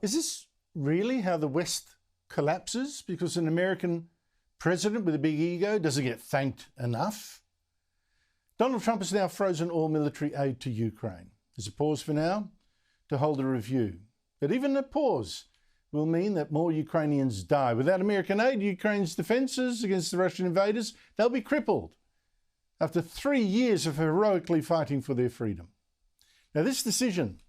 Is this really how the West collapses? Because an American president with a big ego doesn't get thanked enough? Donald Trump has now frozen all military aid to Ukraine. There's a pause for now to hold a review. But even a pause will mean that more Ukrainians die. Without American aid, Ukraine's defences against the Russian invaders, they'll be crippled after 3 years of heroically fighting for their freedom. Now, this decision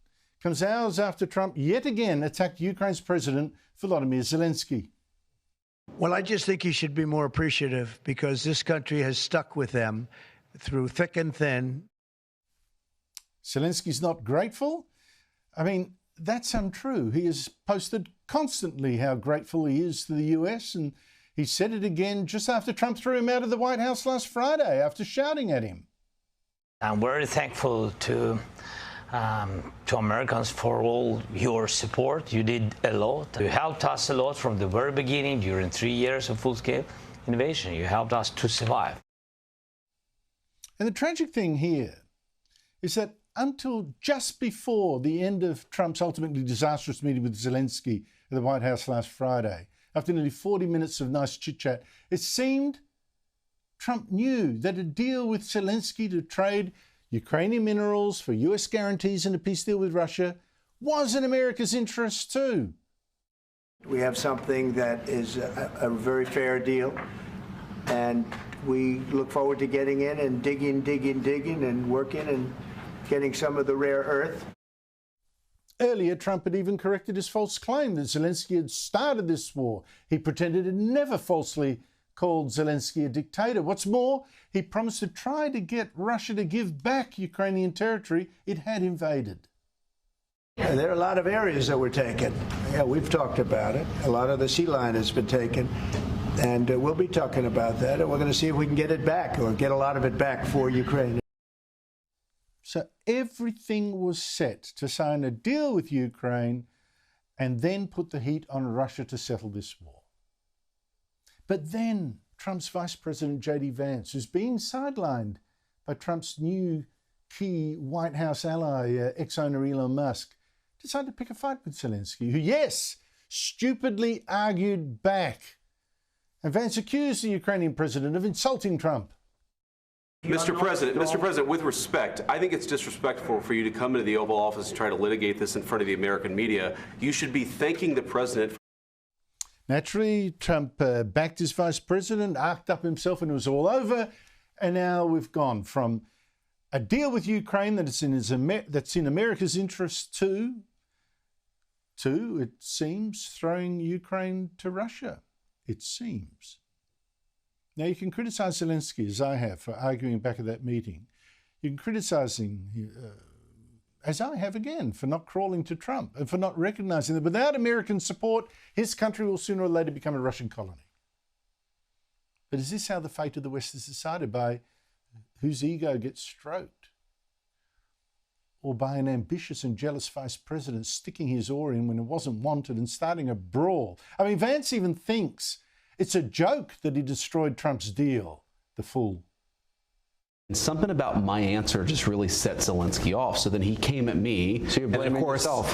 comes hours after Trump yet again attacked Ukraine's president, Volodymyr Zelensky. Well, I just think he should be more appreciative because this country has stuck with them through thick and thin. Zelensky's not grateful? I mean, that's untrue. He has posted constantly how grateful he is to the US, and he said it again just after Trump threw him out of the White House last Friday after shouting at him. I'm very thankful to Americans for all your support. You did a lot. You helped us a lot from the very beginning during 3 years of full-scale invasion. You helped us to survive. And the tragic thing here is that until just before the end of Trump's ultimately disastrous meeting with Zelensky at the White House last Friday, after nearly 40 minutes of nice chit-chat, it seemed Trump knew that a deal with Zelensky to trade Ukrainian minerals for US guarantees and a peace deal with Russia was in America's interest too. We have something that is a very fair deal, and we look forward to getting in and digging and working and getting some of the rare earth. Earlier, Trump had even corrected his false claim that Zelensky had started this war. He pretended he'd never falsely called Zelensky a dictator. What's more, he promised to try to get Russia to give back Ukrainian territory it had invaded. Yeah, there are a lot of areas that were taken. Yeah, we've talked about it. A lot of the sea line has been taken, and we'll be talking about that, and we're going to see if we can get it back or get a lot of it back for Ukraine. So everything was set to sign a deal with Ukraine and then put the heat on Russia to settle this war. But then Trump's Vice President J.D. Vance, who's being sidelined by Trump's new key White House ally, ex-owner Elon Musk, decided to pick a fight with Zelensky, who, yes, stupidly argued back. And Vance accused the Ukrainian president of insulting Trump. Mr. President, with respect, I think it's disrespectful for you to come into the Oval Office and try to litigate this in front of the American media. You should be thanking the president. Naturally, Trump backed his vice president, arced up himself, and it was all over. And now we've gone from a deal with Ukraine that's in America's interest to, it seems, throwing Ukraine to Russia. It seems. Now, you can criticise Zelensky, as I have, for arguing back at that meeting. You can criticise him, as I have again, for not crawling to Trump and for not recognising that without American support, his country will sooner or later become a Russian colony. But is this how the fate of the West is decided? By whose ego gets stroked? Or by an ambitious and jealous vice president sticking his oar in when it wasn't wanted and starting a brawl? I mean, Vance even thinks it's a joke that he destroyed Trump's deal, the fool. Something about my answer just really set Zelensky off. So then he came at me. So you're blaming yourself.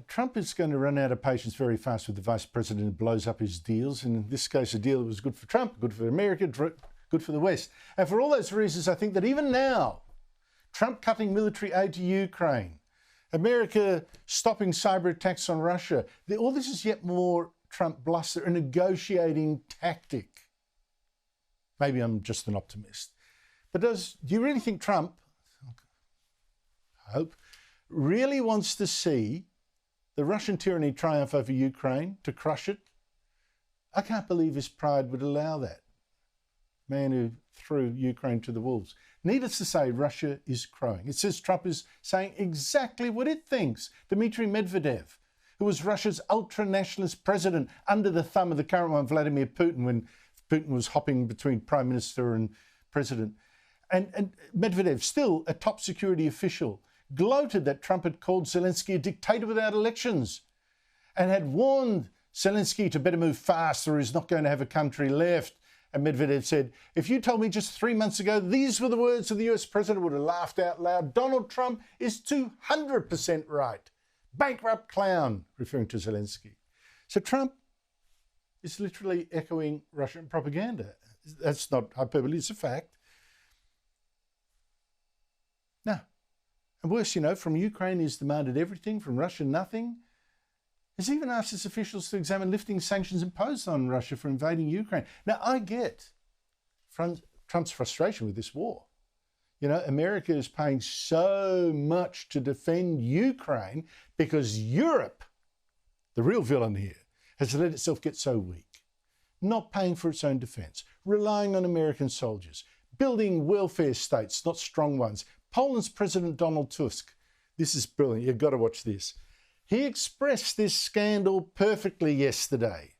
Trump is going to run out of patience very fast with the vice president who blows up his deals. And in this case, a deal that was good for Trump, good for America, good for the West. And for all those reasons, I think that even now, Trump cutting military aid to Ukraine, America stopping cyber attacks on Russia, all this is yet more Trump bluster, a negotiating tactic. Maybe I'm just an optimist. But do you really think Trump, I hope, really wants to see the Russian tyranny triumph over Ukraine, to crush it? I can't believe his pride would allow that. Man who threw Ukraine to the wolves. Needless to say, Russia is crowing. It says Trump is saying exactly what it thinks. Dmitry Medvedev, who was Russia's ultra-nationalist president under the thumb of the current one, Vladimir Putin, when Putin was hopping between prime minister and president. And Medvedev, still a top security official, gloated that Trump had called Zelensky a dictator without elections and had warned Zelensky to better move fast or he's not going to have a country left. And Medvedev said, if you told me just 3 months ago these were the words of the US president, I would have laughed out loud. Donald Trump is 200% right. Bankrupt clown, referring to Zelensky. So Trump is literally echoing Russian propaganda. That's not hyperbole, it's a fact. Now, and worse, from Ukraine he's demanded everything, from Russia nothing. He's even asked his officials to examine lifting sanctions imposed on Russia for invading Ukraine. Now, I get Trump's frustration with this war. America is paying so much to defend Ukraine because Europe, the real villain here, has let itself get so weak, not paying for its own defence, relying on American soldiers, building welfare states, not strong ones. Poland's President Donald Tusk, this is brilliant, you've got to watch this. He expressed this scandal perfectly yesterday.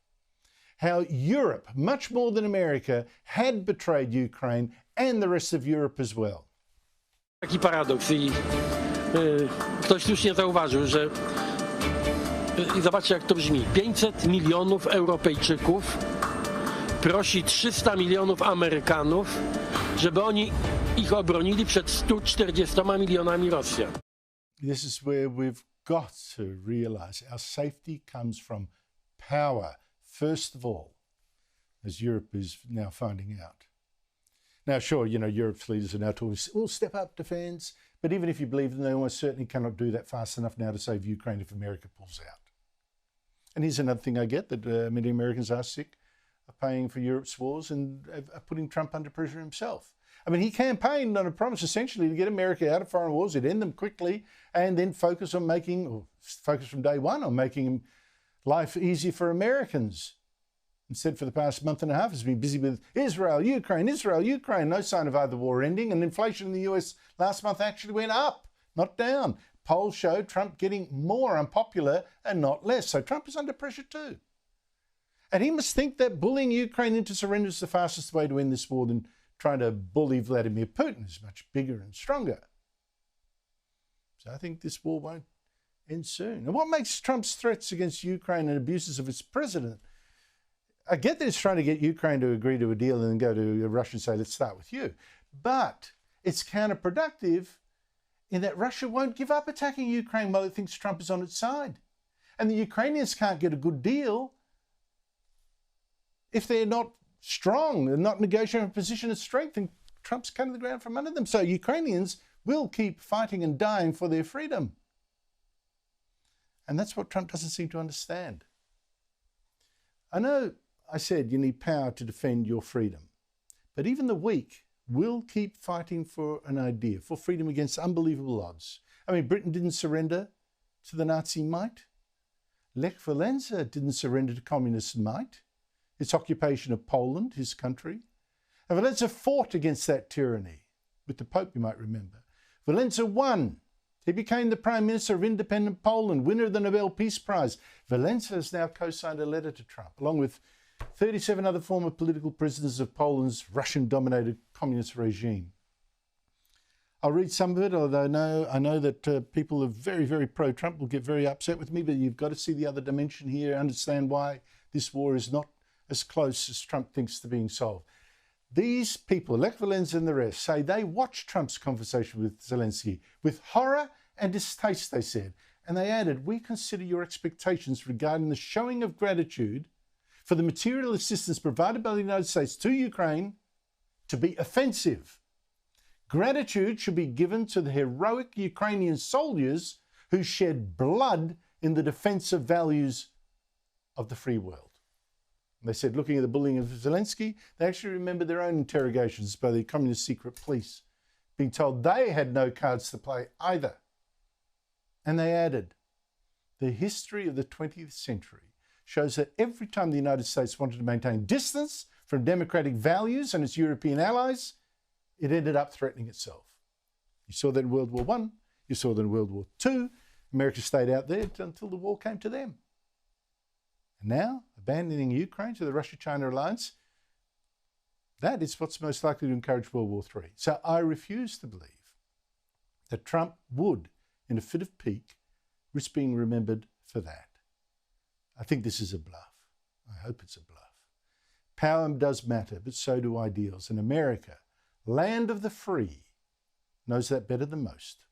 How Europe, much more than America, had betrayed Ukraine and the rest of Europe as well. Taki paradoks i ktoś słusznie zauważył, że i zobaczcie jak to brzmi. 500 milionów Europejczyków prosi 300 milionów Amerykanów, żeby oni ich obronili przed 140 milionami Rosjan. This is where we've got to realise our safety comes from power, first of all, as Europe is now finding out. Now, sure, Europe's leaders are now talking, we'll step up defence, but even if you believe them, they almost certainly cannot do that fast enough now to save Ukraine if America pulls out. And here's another thing I get, that many Americans are sick of paying for Europe's wars and are putting Trump under pressure himself. I mean, he campaigned on a promise essentially to get America out of foreign wars, he'd end them quickly, and then focus from day one on making life easier for Americans. Instead, for the past month and a half, has been busy with Israel, Ukraine, no sign of either war ending, and inflation in the US last month actually went up, not down. Polls showed Trump getting more unpopular and not less, so Trump is under pressure too. And he must think that bullying Ukraine into surrender is the fastest way to end this war than trying to bully Vladimir Putin, who's much bigger and stronger. So I think this war won't end soon. And what makes Trump's threats against Ukraine and abuses of its president? I get that he's trying to get Ukraine to agree to a deal and then go to Russia and say, let's start with you. But it's counterproductive in that Russia won't give up attacking Ukraine while it thinks Trump is on its side. And the Ukrainians can't get a good deal if they're not strong and not negotiating a position of strength, and Trump's cutting the ground from under them. So Ukrainians will keep fighting and dying for their freedom. And that's what Trump doesn't seem to understand. I know I said you need power to defend your freedom, but even the weak will keep fighting for an idea, for freedom against unbelievable odds. I mean, Britain didn't surrender to the Nazi might. Lech Walesa didn't surrender to communist might. Its occupation of Poland, his country. And Walesa fought against that tyranny, with the Pope, you might remember. Walesa won. He became the Prime Minister of independent Poland, winner of the Nobel Peace Prize. Walesa has now co-signed a letter to Trump, along with 37 other former political prisoners of Poland's Russian-dominated communist regime. I'll read some of it, although I know that people are very, very pro-Trump will get very upset with me, but you've got to see the other dimension here, understand why this war is not as close as Trump thinks to being solved. These people, Lech Walesa and the rest, say they watched Trump's conversation with Zelensky with horror and distaste, they said. And they added, we consider your expectations regarding the showing of gratitude for the material assistance provided by the United States to Ukraine to be offensive. Gratitude should be given to the heroic Ukrainian soldiers who shed blood in the defense of values of the free world. They said, looking at the bullying of Zelensky, they actually remembered their own interrogations by the communist secret police, being told they had no cards to play either. And they added, the history of the 20th century shows that every time the United States wanted to maintain distance from democratic values and its European allies, it ended up threatening itself. You saw that in World War I, you saw that in World War II. America stayed out there until the war came to them. And now, abandoning Ukraine to the Russia-China alliance, that is what's most likely to encourage World War III. So I refuse to believe that Trump would, in a fit of pique, risk being remembered for that. I think this is a bluff. I hope it's a bluff. Power does matter, but so do ideals. And America, land of the free, knows that better than most.